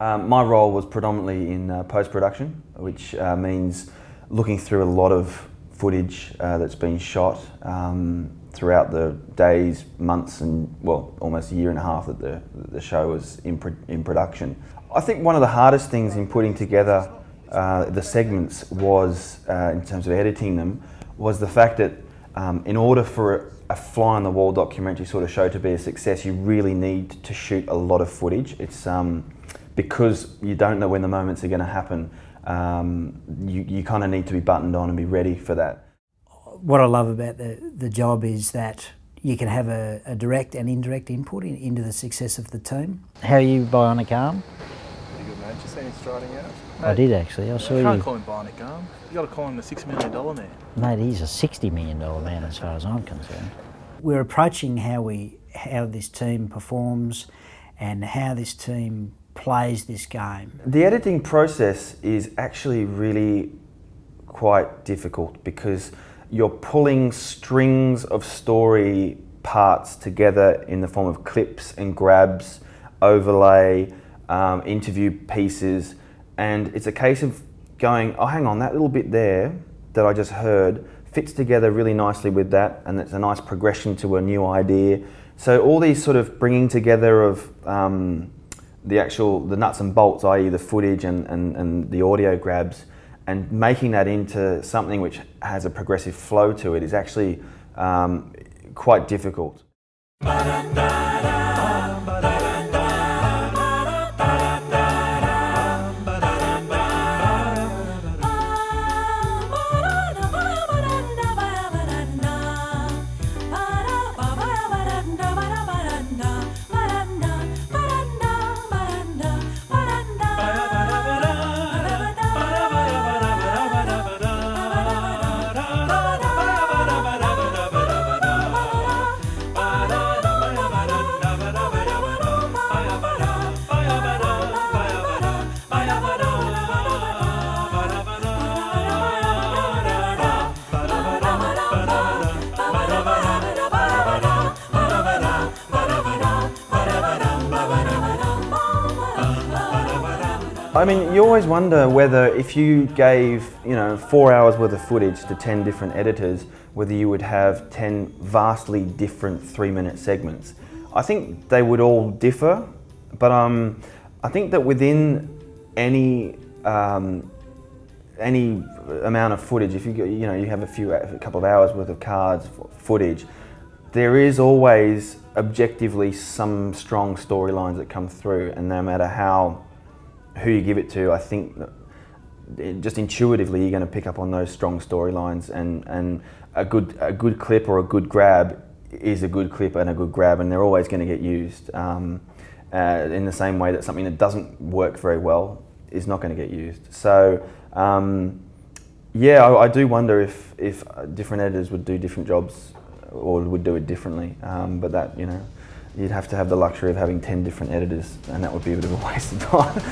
My role was predominantly in post-production, which means looking through a lot of footage that's been shot throughout the days, months and, well, almost a year and a half that the show was in production. I think one of the hardest things in putting together the segments was, in terms of editing them, was the fact that in order for a fly-on-the-wall documentary sort of show to be a success, you really need to shoot a lot of footage. It's because you don't know when the moments are going to happen, you kind of need to be buttoned on and be ready for that. What I love about the job is that you can have a direct and indirect input into the success of the team. How are you, bionic arm? Pretty good, mate. Just seen him striding out. I did actually. I saw you. Can't call him bionic arm. You got to call him the $6 million man. Mate, he's a $60 million man as far as I'm concerned. We're approaching how this team performs and how this team plays this game. The editing process is actually really quite difficult because you're pulling strings of story parts together in the form of clips and grabs, overlay, interview pieces, and it's a case of going, oh hang on, that little bit there that I just heard fits together really nicely with that, and it's a nice progression to a new idea. So all these sort of bringing together of the nuts and bolts, i.e. the footage and the audio grabs, and making that into something which has a progressive flow to it is actually quite difficult. I mean, you always wonder whether if you gave, 4 hours worth of footage to 10 different editors, whether you would have 10 vastly different 3-minute segments. I think they would all differ, but I think that within any amount of footage, if you have a couple of hours worth of cards footage, there is always objectively some strong storylines that come through, and no matter who you give it to, I think that just intuitively you're going to pick up on those strong storylines, and a good clip or a good grab is a good clip and a good grab, and they're always going to get used in the same way that something that doesn't work very well is not going to get used. So yeah, I do wonder if different editors would do different jobs or would do it differently, but that, you'd have to have the luxury of having 10 different editors, and that would be a bit of a waste of time.